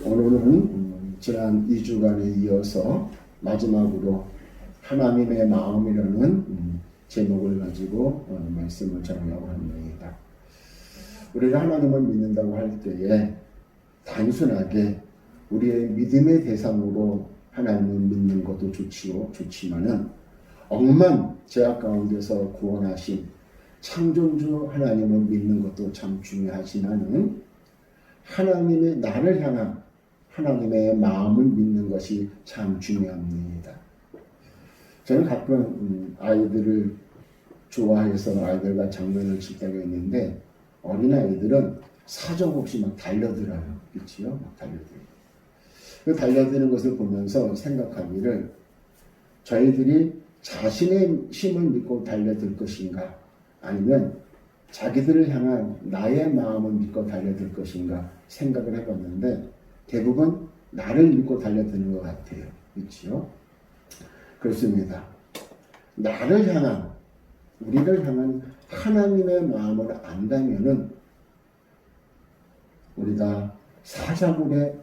오늘은 지난 2주간에 이어서 마지막으로 하나님의 마음이라는 제목을 가지고 말씀을 전하려고 합니다. 우리가 하나님을 믿는다고 할 때에 단순하게 우리의 믿음의 대상으로 하나님을 믿는 것도 좋지만은 억만 죄악 가운데서 구원하신 창조주 하나님을 믿는 것도 참 중요하지만은 하나님의 나를 향한 하나님의 마음을 믿는 것이 참 중요합니다. 저는 가끔 아이들을 좋아해서 아이들과 장난을 칠 때가 있는데 어린아이들은 사정없이 막 달려들어요. 그렇지요? 막 달려들어요. 그 달려드는 것을 보면서 생각하기를 저희들이 자신의 힘을 믿고 달려들 것인가 아니면 자기들을 향한 나의 마음을 믿고 달려들 것인가 생각을 해봤는데 대부분 나를 믿고 달려드는 것 같아요. 그렇죠? 그렇습니다. 나를 향한 우리를 향한 하나님의 마음을 안다면은 우리가 사자굴에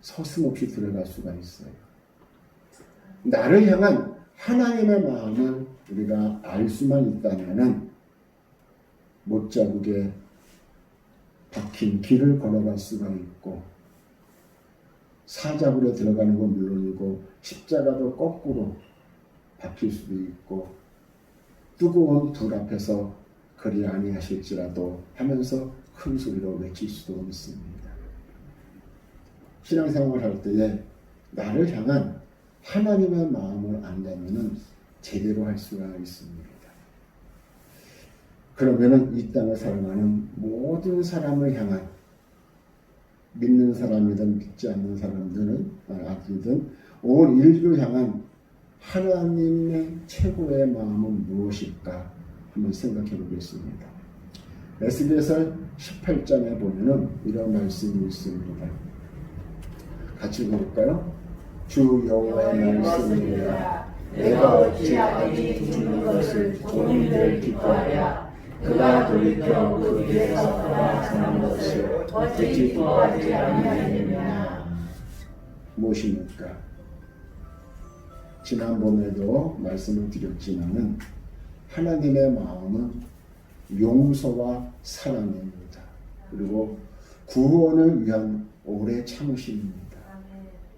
서슴없이 들어갈 수가 있어요. 나를 향한 하나님의 마음을 우리가 알 수만 있다면은 못자국에 박힌 길을 걸어갈 수가 있고 사자굴에 들어가는 건 물론이고 십자가도 거꾸로 박힐 수도 있고 뜨거운 불 앞에서 그리 아니하실지라도 하면서 큰 소리로 외칠 수도 있습니다. 신앙생활을 할 때에 나를 향한 하나님의 마음을 안다면 제대로 할 수가 있습니다. 그러면은 이 땅을 살아가는 모든 사람을 향한 믿는 사람이든 믿지 않는 사람들은 아들이든 온 인류를 향한 하나님의 최고의 마음은 무엇일까 한번 생각해 보겠습니다. 에스겔서 18장에 보면은 이런 말씀이 있습니다. 같이 볼까요? 주 여호와의 말씀이라 내가 어찌하리 죽는 것을 종인들 기뻐하랴 그가 돌이켜 그 길에서 떠나 것을 어찌 기뻐하지 아니하느냐. 무엇입니까? 지난번에도 말씀을 드렸지만은 하나님의 마음은 용서와 사랑입니다. 그리고 구원을 위한 오래 참으심입니다.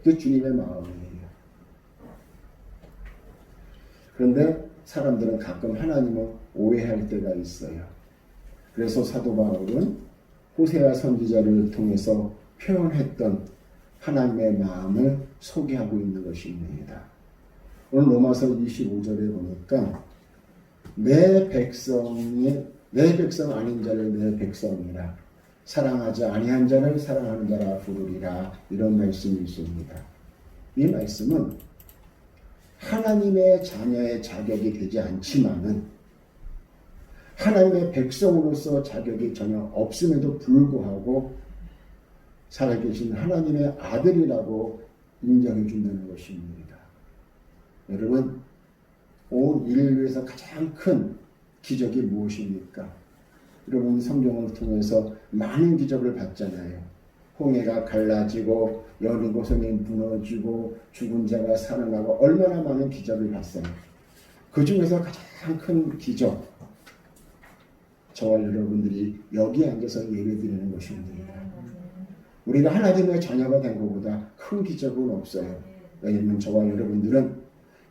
그게 주님의 마음이에요. 그런데 사람들은 가끔 하나님을 오해할 때가 있어요. 그래서 사도 바울은 호세아 선지자를 통해서 표현했던 하나님의 마음을 소개하고 있는 것입니다. 오늘 로마서 25절에 보니까 내 백성 아닌 자를 내 백성이라 사랑하지 아니한 자를 사랑하는 자라 부르리라 이런 말씀이 있습니다. 이 말씀은 하나님의 자녀의 자격이 되지 않지만은 하나님의 백성으로서 자격이 전혀 없음에도 불구하고 살아계신 하나님의 아들이라고 인정해 준다는 것입니다. 여러분, 온 인류에서 가장 큰 기적이 무엇입니까? 여러분 성경을 통해서 많은 기적을 봤잖아요. 홍해가 갈라지고 여리고성이 무너지고 죽은 자가 살아나고 얼마나 많은 기적을 봤어요. 그 중에서 가장 큰 기적 저와 여러분들이 여기 앉아서 예배드리는 것입니다. 우리가 하나님의 자녀가 된 것보다 큰 기적은 없어요. 왜냐하면 저와 여러분들은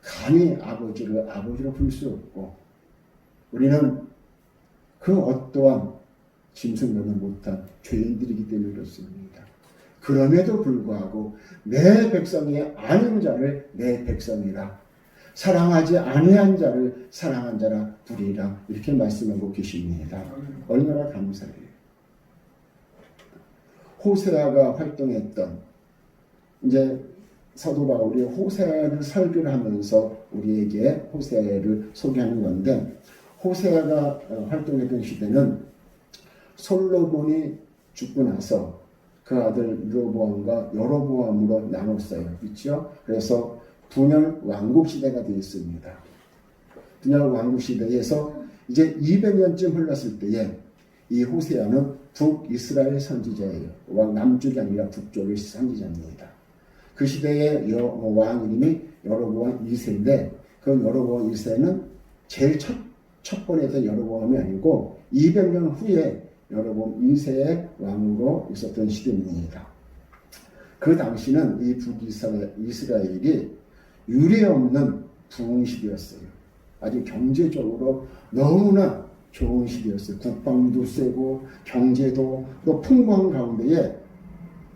감히 아버지를 아버지로 부를 수 없고 우리는 그 어떠한 짐승면을 못한 죄인들이기 때문에 그렇습니다. 그럼에도 불구하고 내 백성이 아닌 자를 내 백성이라 사랑하지 아니한 자를 사랑한 자라 부리라 이렇게 말씀하고 계십니다. 얼마나 감사해요. 호세아가 활동했던 이제 사도 바울이 호세아를 설교를 하면서 우리에게 호세아를 소개하는 건데 호세아가 활동했던 시대는 솔로몬이 죽고 나서 그 아들 르호보암과 여로보암으로 나눴어요. 그렇죠? 그래서 분열 왕국 시대가 되었습니다. 분열 왕국 시대에서 이제 200년쯤 흘렀을 때에 이 호세아는 북이스라엘 선지자예요. 남쪽이 아니라 북쪽의 선지자입니다. 그 시대의 왕 이름이 여로보암 2세인데 그 여로보암 2세는 제일 첫 번에서 여로보암이 아니고 200년 후에 여로보암 2세의 왕으로 있었던 시대입니다. 그 당시는 이 북이스라엘이 유례없는 부흥 시대였어요. 아주 경제적으로 너무나 좋은 시대였어요. 국방도 세고 경제도 또 풍부한 가운데에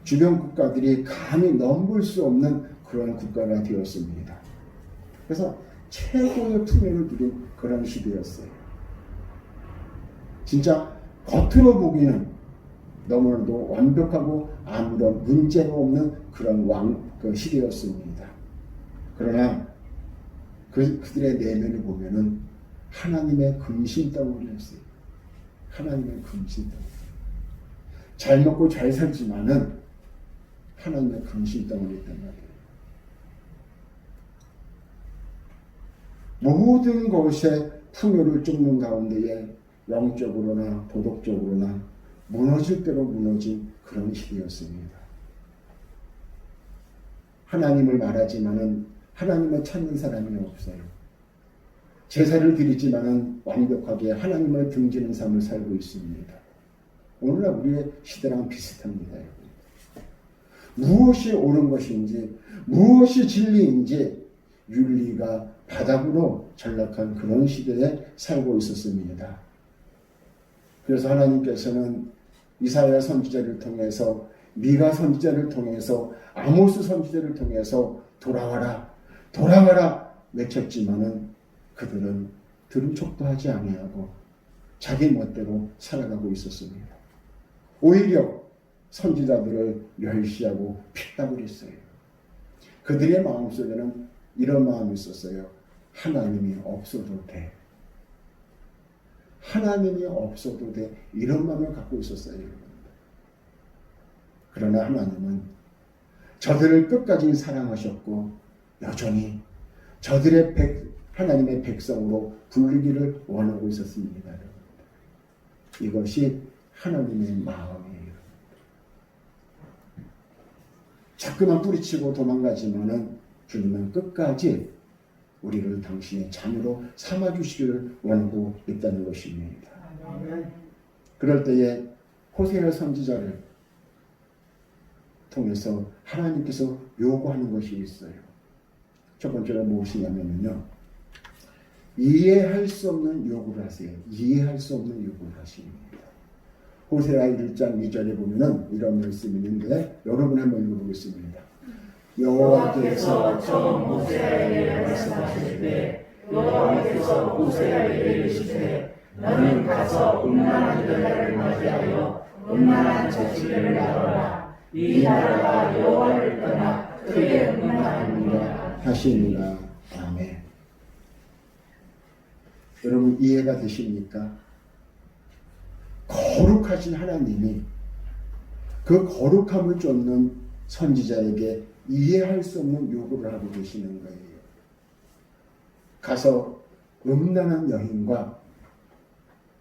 주변 국가들이 감히 넘볼 수 없는 그런 국가가 되었습니다. 그래서 최고의 풍요를 누린 그런 시대였어요. 진짜 겉으로 보기는 너무나도 완벽하고 아무런 문제가 없는 그런 그 시대였습니다. 그러나 그들의 내면을 보면은 하나님의 근심 덩어리였어요. 하나님의 근심 덩어리. 잘 먹고 잘 살지만은 하나님의 근심 덩어리였단 말이에요. 모든 것에 풍요를 쫓는 가운데에 영적으로나 도덕적으로나 무너질 대로 무너진 그런 시대였습니다. 하나님을 말하지만은 하나님을 찾는 사람이 없어요. 제사를 드리지만은 완벽하게 하나님을 등지는 삶을 살고 있습니다. 오늘날 우리의 시대랑 비슷합니다. 무엇이 옳은 것인지 무엇이 진리인지 윤리가 바닥으로 전락한 그런 시대에 살고 있었습니다. 그래서 하나님께서는 이사야 선지자를 통해서 미가 선지자를 통해서 아모스 선지자를 통해서 돌아와라 돌아와라 외쳤지만은 그들은 들은 척도 하지 아니하고 자기 멋대로 살아가고 있었습니다. 오히려 선지자들을 멸시하고 핍박을 했어요. 그들의 마음속에는 이런 마음이 있었어요. 하나님이 없어도 돼. 하나님이 없어도 돼. 이런 마음을 갖고 있었어요. 그러나 하나님은 저들을 끝까지 사랑하셨고 여전히 저들의 하나님의 백성으로 부르기를 원하고 있었습니다. 이것이 하나님의 마음이에요. 자꾸만 뿌리치고 도망가지만은 주님은 끝까지 우리를 당신의 자녀로 삼아주시기를 원하고 있다는 것입니다. 그럴 때에 호세아 선지자를 통해서 하나님께서 요구하는 것이 있어요. 첫 번째가 무엇이냐면요. 이해할 수 없는 요구를 하세요. 이해할 수 없는 요구를 하십니다. 호세아 1장 2절에 보면은 이런 말씀이 있는데 여러분 한번 읽어보겠습니다. 여호와께서 처음 호세아에게 말씀하실 때 여호와께서 호세아에게 이르시되 너는 가서 음란한 여자를 맞이하여 음란한 자식을 낳아라. 이 나라가 여호와를 떠나 크게 음란하느니라 하시니라. 아멘. 여러분 이해가 되십니까? 거룩하신 하나님이 그 거룩함을 쫓는 선지자에게 이해할 수 없는 요구를 하고 계시는 거예요. 가서 음란한 여인과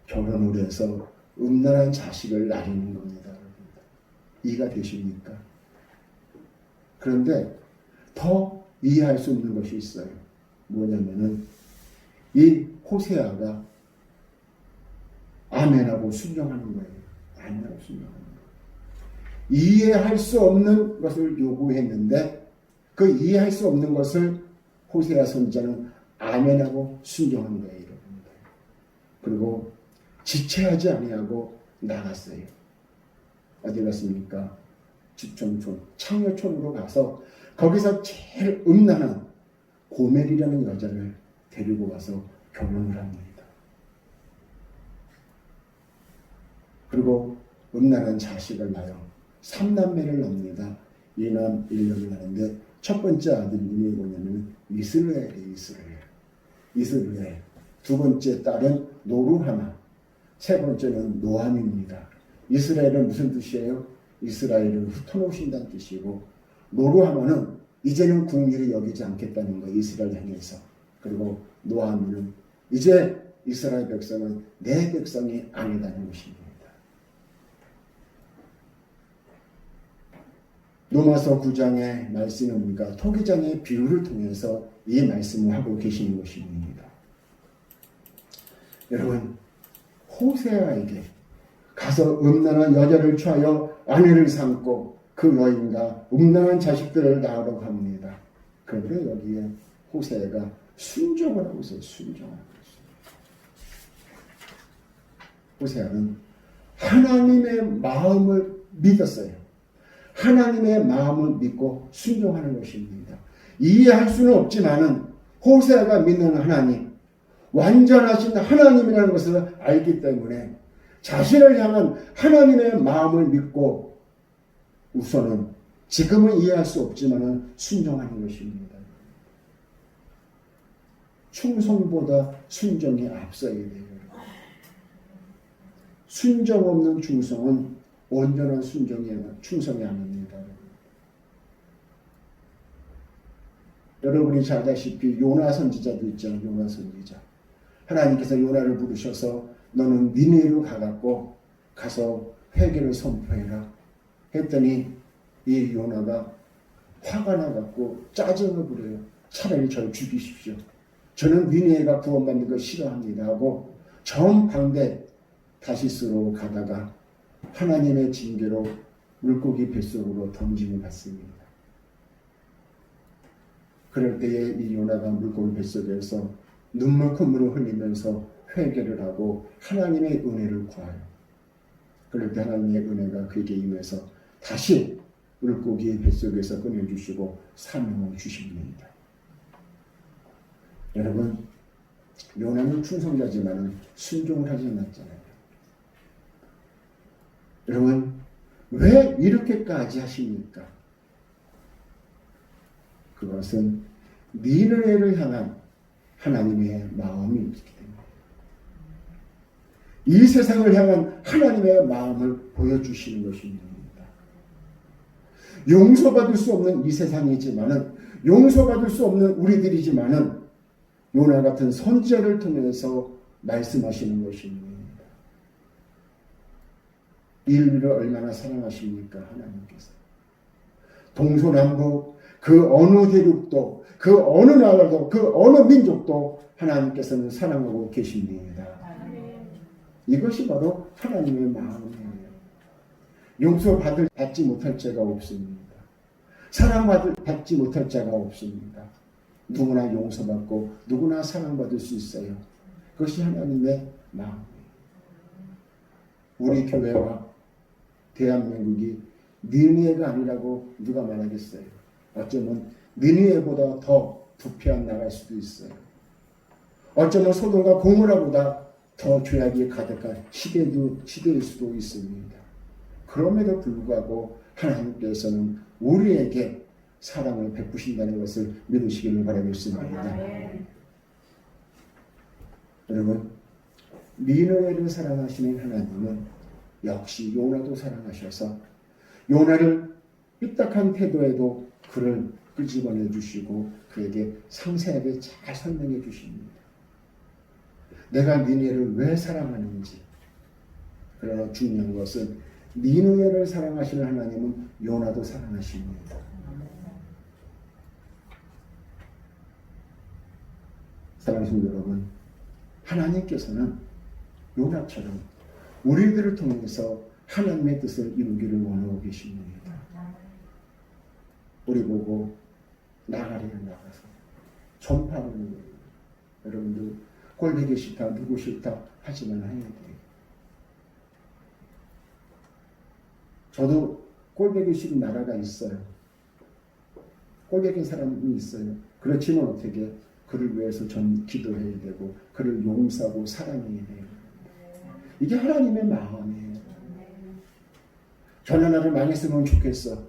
결혼을 해서 음란한 자식을 낳는 겁니다. 이해가 되십니까? 그런데 더 이해할 수 없는 것이 있어요. 뭐냐면은 이 호세아가 아멘하고 순종하는 거예요. 아멘하고 순종하는 거예요. 이해할 수 없는 것을 요구했는데 그 이해할 수 없는 것을 호세아 선지자는 아멘하고 순종한 거예요. 여러분들. 그리고 지체하지 아니하고 나갔어요. 어디 갔습니까? 집촌촌, 창녀촌으로 가서 거기서 제일 음란한 고멜이라는 여자를 데리고 와서 결혼을 합니다. 그리고 음란한 자식을 낳아요. 3남매를 낳습니다. 2남 1녀를 낳는데 첫 번째 아들 이름이 뭐냐면 이스라엘이에요. 이스라엘. 두 번째 딸은 노루하나. 세 번째는 노함입니다. 이스라엘은 무슨 뜻이에요? 이스라엘을 흩어놓으신다는 뜻이고 노루하나는 이제는 국리를 여기지 않겠다는 거예요. 이스라엘 향해서. 그리고 노함은 이제 이스라엘 백성은 내 백성이 아니다는 것입니다. 로마서 9장의 말씀이 뭡니까? 토기장의 비유를 통해서 이 말씀을 하고 계시는 것입니다. 여러분, 호세아에게 가서 음란한 여자를 취하여 아내를 삼고 그 여인과 음란한 자식들을 낳으라고 합니다. 그런데 여기에 호세아가 순종을 하고 있어요. 순종을 하고 있어요. 호세아는 하나님의 마음을 믿었어요. 하나님의 마음을 믿고 순종하는 것입니다. 이해할 수는 없지만은 호세아가 믿는 하나님, 완전하신 하나님이라는 것을 알기 때문에 자신을 향한 하나님의 마음을 믿고 우선은 지금은 이해할 수 없지만은 순종하는 것입니다. 충성보다 순종이 앞서야 돼요. 순종 없는 충성은 온전한 충성이 아닙니다. 여러분이 잘 아다시피 요나 선지자도 있잖아요. 요나 선지자. 하나님께서 요나를 부르셔서 너는 니느웨로 가서 회개를 선포해라 했더니 이 요나가 화가 나갖고 짜증을 부려요. 차라리 저를 죽이십시오. 저는 니느웨가 구원받는 걸 싫어합니다 하고 정반대 다시스로 가다가 하나님의 징계로 물고기 뱃속으로 던짐을 받습니다. 그럴 때에 이 요나가 물고기 뱃속에서 콧물을 흘리면서 회개를 하고 하나님의 은혜를 구하요. 그럴 때 하나님의 은혜가 그에게 임해서 다시 물고기 뱃속에서 꺼내주시고 사명을 주십니다. 여러분, 요나는 충성자지만 순종을 하지 않았잖아요. 여러분, 왜 이렇게까지 하십니까? 그것은 니느웨를 향한 하나님의 마음이 있기 때문에 이 세상을 향한 하나님의 마음을 보여주시는 것입니다. 용서받을 수 없는 이 세상이지만은 용서받을 수 없는 우리들이지만은 요나 같은 선지자를 통해서 말씀하시는 것입니다. 인류를 얼마나 사랑하십니까? 하나님께서. 동서남북 그 어느 대륙도 그 어느 나라도 그 어느 민족도 하나님께서는 사랑하고 계십니다. 이것이 바로 하나님의 마음이에요. 용서받지 못할 자가 없습니다. 사랑받지 못할 자가 없습니다. 누구나 용서받고 누구나 사랑받을 수 있어요. 그것이 하나님의 마음이에요. 우리 교회와 대한민국이 니느웨가 아니라고 누가 말하겠어요. 어쩌면 니느웨보다 더 부패한 나라일 수도 있어요. 어쩌면 소돔과 고모라보다 더 죄악이 가득한 시대일 수도 있습니다. 그럼에도 불구하고 하나님께서는 우리에게 사랑을 베푸신다는 것을 믿으시기를 바라겠습니다. 여러분, 니느웨를 사랑하시는 하나님은 역시 요나도 사랑하셔서 요나를 삐딱한 태도에도 그를 끄집어내 주시고 그에게 상세하게 잘 설명해 주십니다. 내가 니느웨를 왜 사랑하는지. 그러나 중요한 것은 니느웨를 사랑하시는 하나님은 요나도 사랑하십니다. 사랑하는 여러분, 하나님께서는 요나처럼 우리들을 통해서 하나님의 뜻을 이루기를 원하고 계십니다. 우리 보고 나가리를 나가서 전파하는 거예요. 여러분들 꼴보기 싫다, 누구 싫다 하지만 해야 돼요. 저도 꼴보기 싫은 나라가 있어요. 꼴보기 사람이 있어요. 그렇지만 어떻게 그를 위해서 전 기도해야 되고 그를 용서하고 사랑해야 돼요. 이게 하나님의 마음이에요. 저 나라를 망했으면 좋겠어.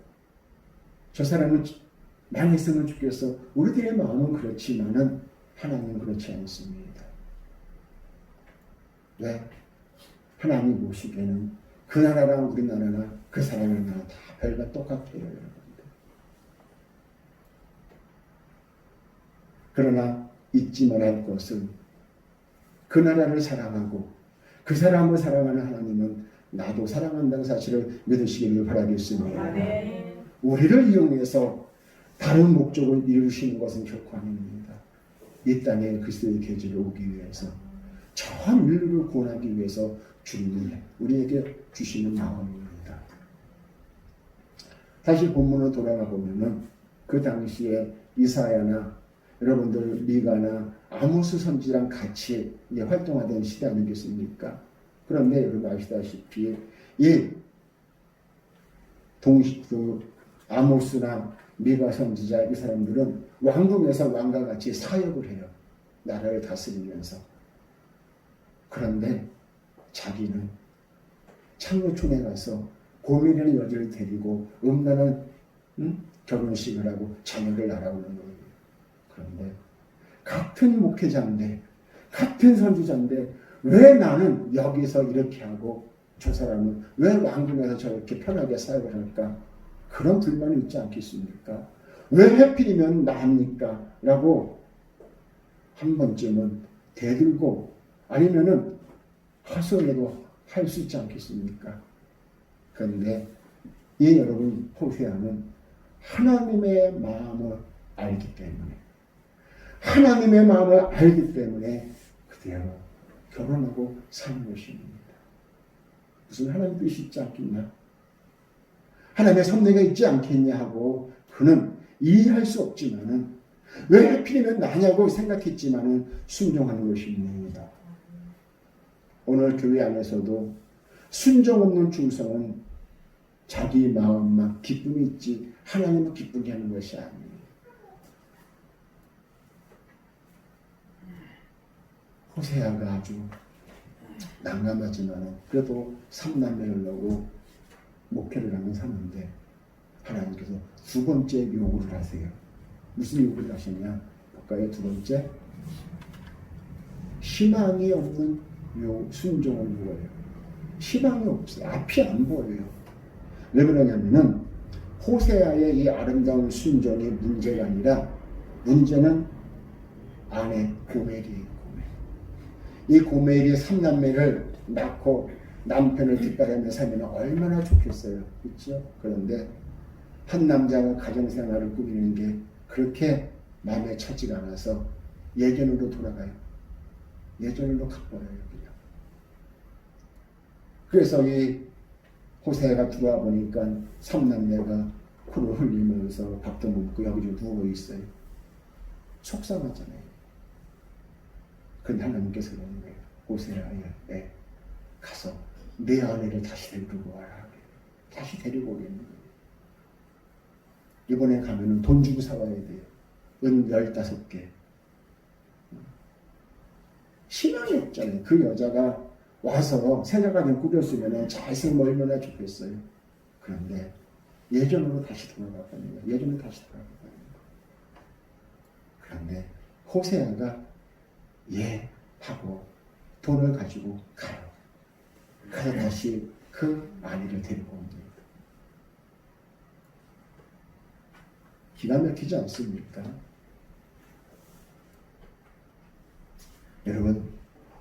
저 사람은 망했으면 좋겠어. 우리들의 마음은 그렇지만은 하나님은 그렇지 않습니다. 왜? 하나님 보시기에는 그 나라랑 우리나라나 그 사람의 나라 다 별과 똑같아요. 여러분들. 그러나 잊지 말할 것은 그 나라를 사랑하고 그 사람을 사랑하는 하나님은 나도 사랑한다는 사실을 믿으시기를 바라겠습니다. 우리를 이용해서 다른 목적을 이루시는 것은 결코 아닙니다. 이 땅에 그리스도의 계절에 오기 위해서 전 인류를 구원하기 위해서 주님이 우리에게 주시는 마음입니다. 다시 본문으로 돌아가 보면은 그 당시에 이사야나 여러분들 미가나 아모스 선지랑 같이 활동하던 시대 아니겠습니까? 그런데 여러분 아시다시피 이 아모스나 미가 선지자 이 사람들은 왕궁에서 왕과 같이 사역을 해요. 나라를 다스리면서. 그런데 자기는 창고촌에 가서 고민의 여자를 데리고 음란한 결혼식을 하고 자녀를 낳아오는 거예요. 그런데 같은 목회자인데 같은 선지자인데 왜 나는 여기서 이렇게 하고 저 사람은 왜 왕궁에서 저렇게 편하게 사역을 할까? 그런 불만이 있지 않겠습니까? 왜 하필이면 나입니까? 라고 한 번쯤은 대들고 아니면은 하소연도 할 수 있지 않겠습니까? 그런데 이 여러분 호세아는 하나님의 마음을 알기 때문에 하나님의 마음을 알기 때문에 그대로 결혼하고 사는 것입니다. 무슨 하나님 뜻이 있지 않겠냐? 하나님의 섭리가 있지 않겠냐 하고 그는 이해할 수 없지만은 왜 하필이면 나냐고 생각했지만은 순종하는 것입니다. 오늘 교회 안에서도 순종 없는 충성은 자기 마음만 기쁨이 있지 하나님을 기쁘게 하는 것이 아니에요. 호세아가 아주 난감하지만은 그래도 3남매를 놓고 목회를 하면 사는데 하나님께서 두 번째 요구를 하세요. 무슨 요구를 하시냐? 볼까요? 두 번째, 희망이 없는 순종을 요구해요. 희망이 없어요. 앞이 안 보여요. 왜 그러냐면은 호세아의 이 아름다운 순종이 문제가 아니라 문제는 아내 고멜이에요. 이 고멜이 3남매를 낳고 남편을 뒷바라며 살면 얼마나 좋겠어요. 그렇죠? 그런데 한 남자가 가정생활을 꾸미는 게 그렇게 마음에 차지가 않아서 예전으로 돌아가요. 예전으로 가버려요. 그냥. 그래서 이 호세아가 들어와 보니까 3남매가 코를 흘리면서 밥도 먹고 여기저기 누워있어요. 속상하잖아요. 근데 하나님께서 그러는 거예요. 호세아야, 가서 내 아내를 다시 데리고 와라. 다시 데리고 오겠는 거예요. 이번에 가면은 돈 주고 사와야 돼요. 은 15개. 희망이 없잖아요. 그 여자가 와서 생각하면 꾸렸으면 잘 살면 얼마나 좋겠어요. 그런데 예전으로 다시 돌아가는 거예요. 예전으로 다시 돌아가는 거예요. 그런데 호세아가 하고 돈을 가지고 가요. 가서 다시 그 아내를 데리고 옵니다. 기가 막히지 않습니까? 여러분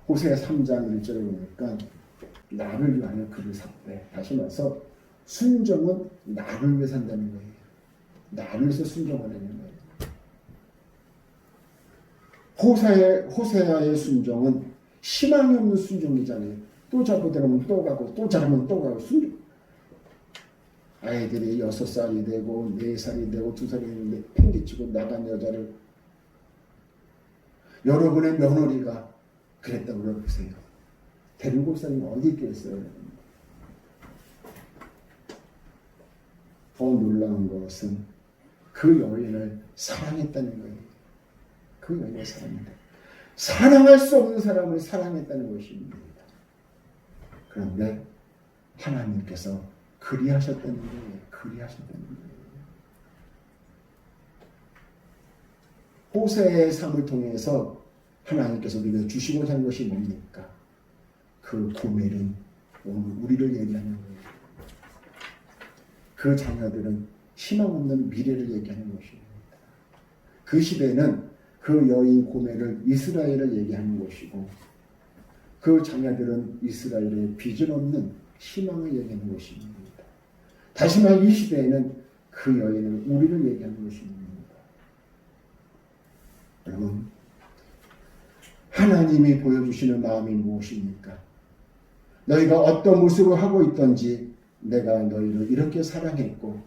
호세아 3장 1절에 보니까 나를 위하여 그를 샀대. 다시 말해서 순종은 나를 위해 산다는 거예요. 나를 위해서 순종하는 거예요. 호세아의 순종은 희망이 없는 순종이잖아요. 또 잘못되면 또 가고 또 잘하면 또 가고 순종. 아이들이 6살이 되고 4살이 되고 2살이 되는데 팽개치고 나간 여자를 여러분의 며느리가 그랬다고 그러세요. 데리고 올 사람이 어디 있겠어요? 더 놀라운 것은 그 여인을 사랑했다는 거예요. 그 여인을 사랑했다. 사랑할 수 없는 사람을 사랑했다는 것입니다. 그런데 하나님께서 그리하셨다는 거예요. 그리하셨다는 거예요. 호세의 삶을 통해서 하나님께서 우리에게 주시고자 하는 것이 뭡니까? 그 고멜은 오늘 우리를 얘기하는 거예요. 그 자녀들은 희망 없는 미래를 얘기하는 것입니다. 그 시대는 그 여인 고멜을 이스라엘을 얘기하는 것이고 그 자녀들은 이스라엘의 비전 없는 희망을 얘기하는 것입니다. 다시 말해 이 시대에는 그 여인은 우리를 얘기하는 것입니다. 여러분, 하나님이 보여주시는 마음이 무엇입니까? 너희가 어떤 모습을 하고 있든지 내가 너희를 이렇게 사랑했고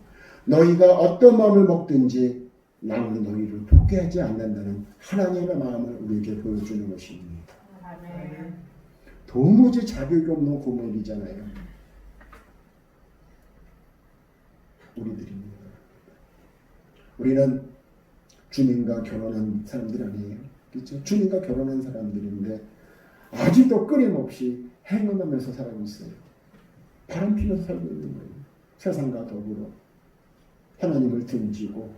너희가 어떤 마음을 먹든지 나는 너희를 포기하지 않는다는 하나님의 마음을 우리에게 보여주는 것입니다. 아멘. 도무지 자격이 없는 고백이잖아요. 우리들입니다. 우리는 주님과 결혼한 사람들 아니에요. 그렇죠? 주님과 결혼한 사람들인데 아직도 끊임없이 행음하면서 살고 있어요. 바람 피면서 살고 있는 거예요. 세상과 더불어 하나님을 등지고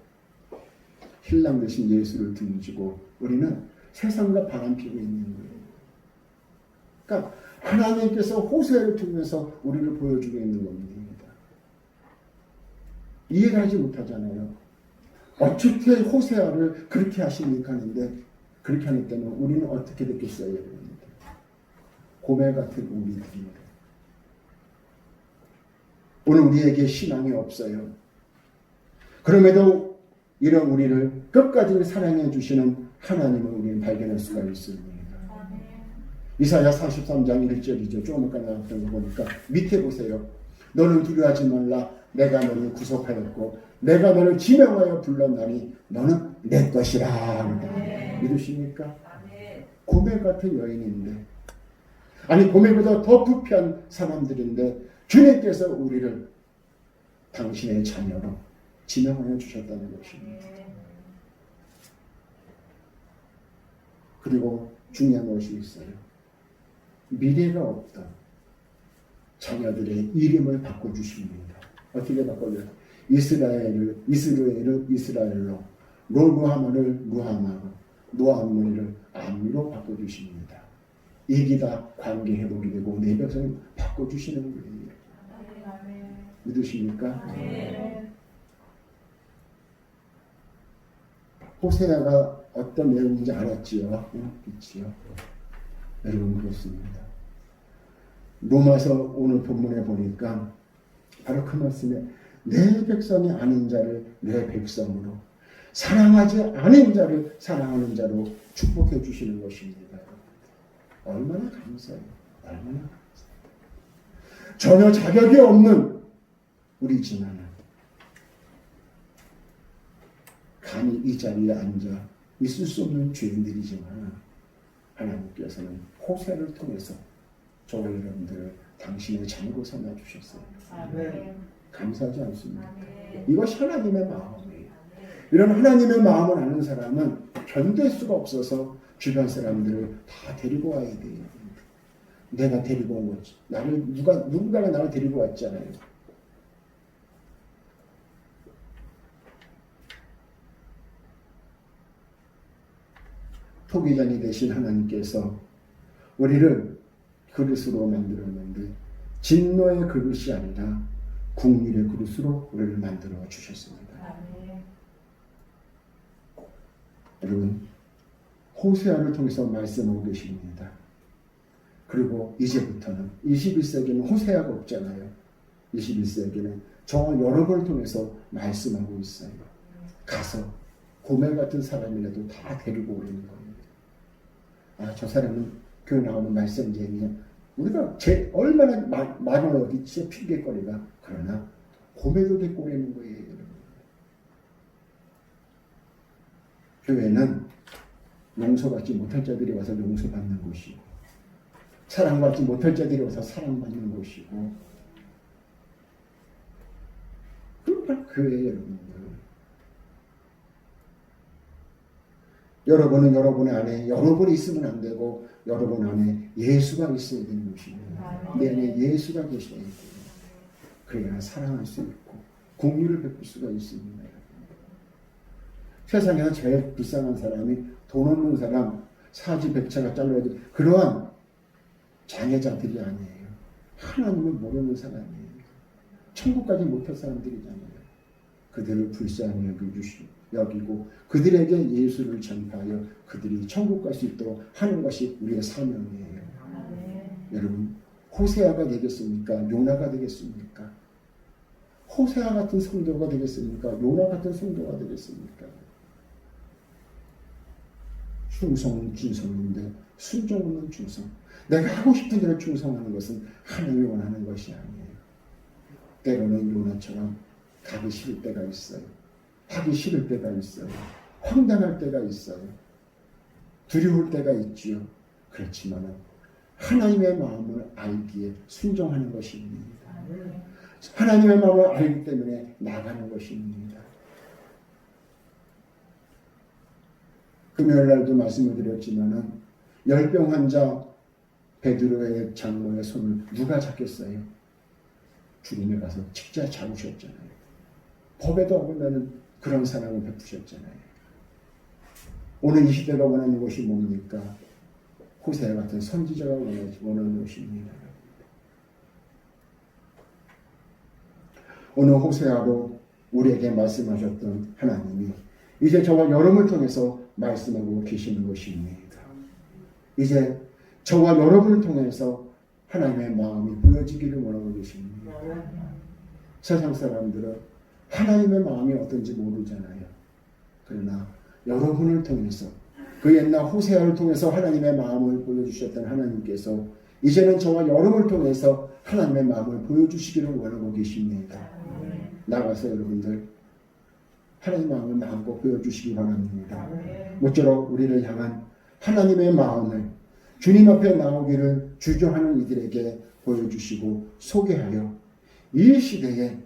신랑 되신 예수를 등지고 우리는 세상과 바람 피고 있는 거예요. 그러니까 하나님께서 호세아를 통해서 우리를 보여주고 있는 겁니다. 이해를 하지 못하잖아요. 어떻게 호세아를 그렇게 하십니까 하는데 그렇게 하기 때문에 우리는 어떻게 됐겠어요? 고멜 같은 우리들입니다. 오늘 우리에게 신앙이 없어요. 그럼에도 이런 우리를 끝까지 사랑해 주시는 하나님을 우리는 발견할 수가 있습니다. 이사야 43장 1절이죠. 조금 아까 나왔던 거 보니까 밑에 보세요. 너는 두려워하지 말라. 내가 너를 구속하였고 내가 너를 지명하여 불렀나니 너는 내 것이라. 믿으십니까? 고멜 같은 여인인데 아니 고멜보다 더 부패한 사람들인데 주님께서 우리를 당신의 자녀로 지명하여 주셨다는 것입니다. 그리고 중요한 것이 있어요. 미래가 없던 자녀들의 이름을 바꿔주십니다. 어떻게 바꿔줘요? 이스라엘을 이스라엘로, 롤루하마를 루하마로, 노아무리를 암미로 바꿔주십니다. 이기다 관계 회복이 되고 내 백성을 바꿔주시는 거예요. 믿으십니까? 호세아가 어떤 내용인지 알았지요? 그렇지요. 여러분 그렇습니다. 로마서 오늘 본문에 보니까 바로 그 말씀에 내 백성이 아닌 자를 내 백성으로 사랑하지 않은 자를 사랑하는 자로 축복해 주시는 것입니다. 얼마나 감사해요. 얼마나 감사해요. 전혀 자격이 없는 우리지만 감히 이 자리에 앉아 있을 수 없는 죄인들이지만 하나님께서는 호세아를 통해서 저와 여러분들을 당신의 자녀로 삼아 주셨어요. 감사하지 않습니까? 이것이 하나님의 마음이에요. 이런 하나님의 마음을 아는 사람은 견딜 수가 없어서 주변 사람들을 다 데리고 와야 돼요. 내가 데리고 온 거지. 누군가가 나를 데리고 왔잖아요. 토기장이 되신 하나님께서 우리를 그릇으로 만들었는데 진노의 그릇이 아니라 국률의 그릇으로 우리를 만들어 주셨습니다. 여러분 호세아를 통해서 말씀하고 계십니다. 그리고 이제부터는 21세기는 호세아가 없잖아요. 21세기는 저와 여러분을 통해서 말씀하고 있어요. 가서 고멜 같은 사람이라도 다 데리고 오는 거예요. 아, 저 사람은 교회 나오는 말씀쟁이야. 우리가 얼마나 많은 어디 진짜 핑계거리가. 그러나 고멜도 데리고 오는 거예요. 여러분. 교회는 용서받지 못할 자들이 와서 용서받는 곳이고 사랑받지 못할 자들이 와서 사랑받는 곳이고 그건 교회예요. 여러분들. 여러분은 여러분 안에 여러분이 있으면 안 되고 여러분 안에 예수가 있어야 되는 것입니다. 내 안에 예수가 계셔야 돼요. 그래야 사랑할 수 있고 공유를 베풀 수가 있습니다. 세상에서 제일 불쌍한 사람이 돈 없는 사람, 사지백차가 잘라야 돼. 그러한 장애자들이 아니에요. 하나님을 모르는 사람이에요. 천국까지 못할 사람들이잖아요. 그들을 불쌍히 여기고 그들에게 예수를 전파하여 그들이 천국 갈 수 있도록 하는 것이 우리의 사명이에요. 여러분 호세아가 되겠습니까? 요나가 되겠습니까? 호세아 같은 성도가 되겠습니까? 요나 같은 성도가 되겠습니까? 충성은 충성인데 순종 없는 충성. 내가 하고 싶은 대로 충성하는 것은 하나님이 원하는 것이 아니에요. 때로는 요나처럼 가기 싫을 때가 있어요. 하기 싫을 때가 있어요. 황당할 때가 있어요. 두려울 때가 있지요. 그렇지만 하나님의 마음을 알기에 순종하는 것입니다. 하나님의 마음을 알기 때문에 나가는 것입니다. 금요일 날도 말씀을 드렸지만은 열병 환자 베드로의 장로의 손을 누가 잡겠어요? 주님이 가서 직접 잡으셨잖아요. 법에도 어긋나는 그런 사랑을 베푸셨잖아요. 오늘 이 시대가 원하는 것이 뭡니까? 호세아 같은 선지자가 원하는 것입니다. 오늘 호세아로 우리에게 말씀하셨던 하나님이 이제 저와 여러분을 통해서 말씀하고 계시는 것입니다. 이제 저와 여러분을 통해서 하나님의 마음이 보여지기를 원하고 계십니다. 세상 사람들은 하나님의 마음이 어떤지 모르잖아요. 그러나 여러분을 통해서 그 옛날 호세아를 통해서 하나님의 마음을 보여주셨던 하나님께서 이제는 저와 여러분을 통해서 하나님의 마음을 보여주시기를 원하고 계십니다. 나가서 여러분들 하나님의 마음을 마음껏 보여주시기 바랍니다. 모쪼록 우리를 향한 하나님의 마음을 주님 앞에 나오기를 주저하는 이들에게 보여주시고 소개하여 이 시대에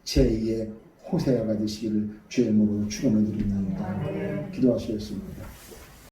제2의 호세아가 되시기를 주의 이름으로 축원을 드립니다. 기도하시겠습니다.